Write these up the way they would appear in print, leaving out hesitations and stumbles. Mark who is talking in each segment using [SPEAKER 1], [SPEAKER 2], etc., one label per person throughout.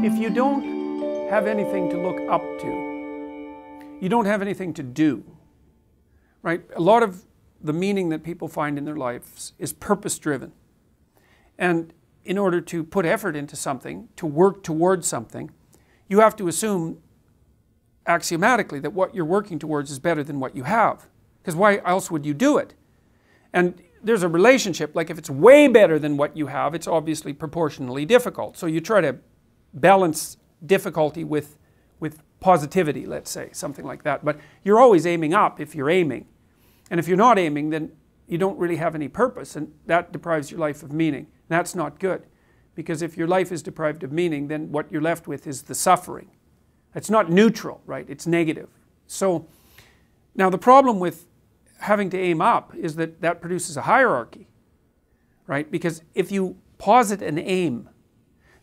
[SPEAKER 1] if you don't have anything to look up to, you don't have anything to do, right? A lot of the meaning that people find in their lives is purpose-driven. And in order to put effort into something, to work towards something, you have to assume axiomatically that what you're working towards is better than what you have. Because why else would you do it? And there's a relationship, like if it's way better than what you have, it's obviously proportionally difficult. So you try to balance difficulty with positivity, let's say, something like that. But you're always aiming up if you're aiming. And if you're not aiming, then you don't really have any purpose, and that deprives your life of meaning. That's not good, because if your life is deprived of meaning, then what you're left with is the suffering. It's not neutral, right? It's negative. So now the problem with having to aim up is that that produces a hierarchy, right? Because if you posit an aim,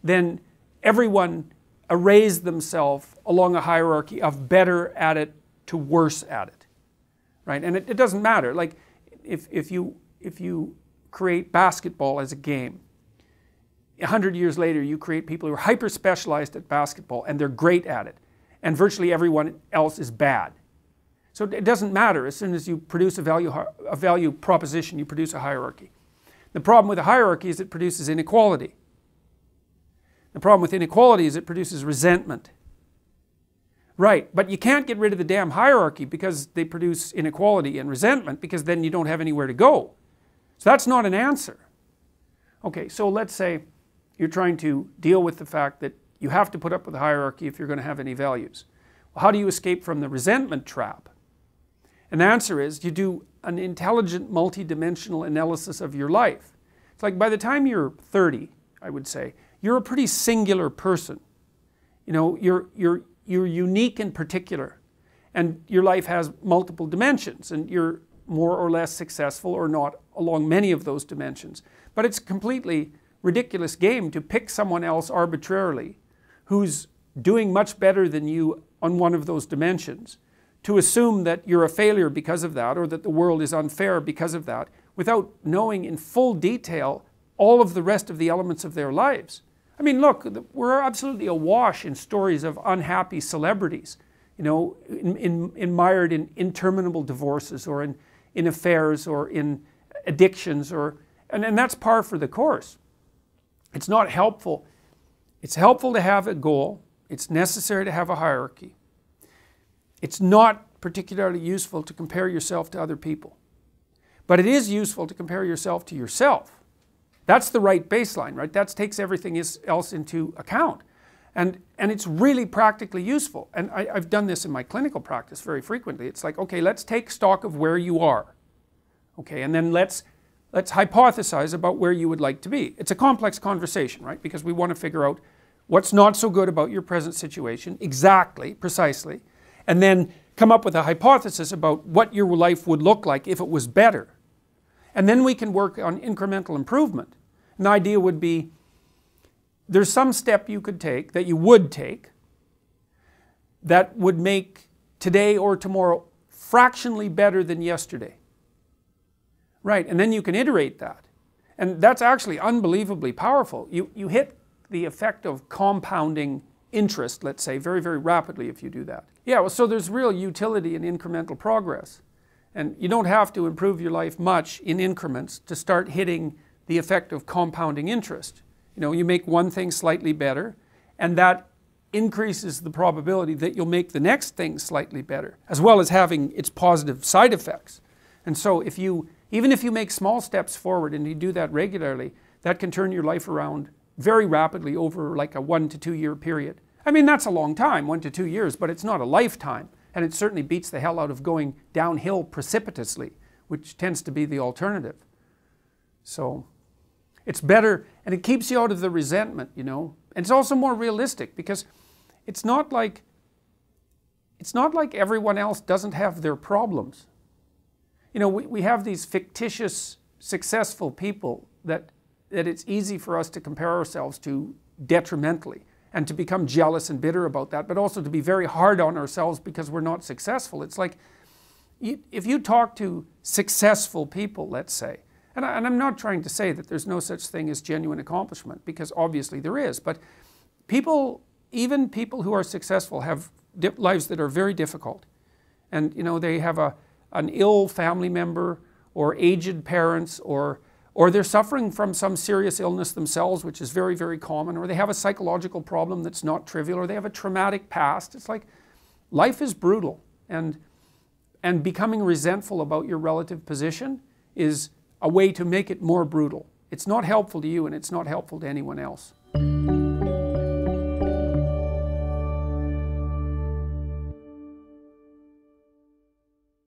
[SPEAKER 1] then everyone arrays themselves along a hierarchy of better at it to worse at it, right? And it doesn't matter. Like if you create basketball as a game, 100 years later you create people who are hyper specialized at basketball and they're great at it, and virtually everyone else is bad. So it doesn't matter. As soon as you produce a value proposition, you produce a hierarchy. The problem with a hierarchy is it produces inequality. The problem with inequality is it produces resentment. Right, but you can't get rid of the damn hierarchy because they produce inequality and resentment, because then you don't have anywhere to go. So that's not an answer. Okay, so let's say you're trying to deal with the fact that you have to put up with a hierarchy if you're going to have any values. Well, how do you escape from the resentment trap? And the answer is you do an intelligent multi-dimensional analysis of your life. It's like by the time you're 30, I would say, you're a pretty singular person. You know, you're unique in particular, and your life has multiple dimensions, and you're more or less successful or not along many of those dimensions. But it's a completely ridiculous game to pick someone else arbitrarily who's doing much better than you on one of those dimensions, to assume that you're a failure because of that, or that the world is unfair because of that, without knowing in full detail all of the rest of the elements of their lives. I mean, look, we're absolutely awash in stories of unhappy celebrities, you know, mired in interminable divorces, or in affairs, or in addictions, and that's par for the course. It's not helpful. It's helpful to have a goal. It's necessary to have a hierarchy. It's not particularly useful to compare yourself to other people. But it is useful to compare yourself to yourself. That's the right baseline, right? That takes everything else into account. And it's really practically useful. And I've done this in my clinical practice very frequently. It's like, okay, let's take stock of where you are. Okay, and then let's hypothesize about where you would like to be. It's a complex conversation, right? Because we want to figure out what's not so good about your present situation, exactly, precisely, and then come up with a hypothesis about what your life would look like if it was better. And then we can work on incremental improvement. And the idea would be, there's some step you could take, that you would take, that would make today or tomorrow fractionally better than yesterday. Right, and then you can iterate that. And that's actually unbelievably powerful. You hit the effect of compounding interest, let's say, very, very rapidly if you do that. Yeah, well, so there's real utility in incremental progress. And you don't have to improve your life much in increments to start hitting the effect of compounding interest. You know, you make one thing slightly better, and that increases the probability that you'll make the next thing slightly better, as well as having its positive side effects. And so even if you make small steps forward and you do that regularly, that can turn your life around very rapidly over like a 1 to 2 year period. I mean, that's a long time, 1 to 2 years, but it's not a lifetime. And it certainly beats the hell out of going downhill precipitously, which tends to be the alternative. So it's better, and it keeps you out of the resentment, you know. And it's also more realistic, because it's not like everyone else doesn't have their problems. You know, we have these fictitious successful people that it's easy for us to compare ourselves to detrimentally, and to become jealous and bitter about that, but also to be very hard on ourselves because we're not successful. It's like, if you talk to successful people, let's say, and I'm not trying to say that there's no such thing as genuine accomplishment, because obviously there is, but people even people who are successful have lives that are very difficult. And you know, they have an ill family member, or aged parents, or they're suffering from some serious illness themselves, which is very, very common, or they have a psychological problem that's not trivial, or they have a traumatic past. It's like, life is brutal, and becoming resentful about your relative position is a way to make it more brutal. It's not helpful to you, and it's not helpful to anyone else.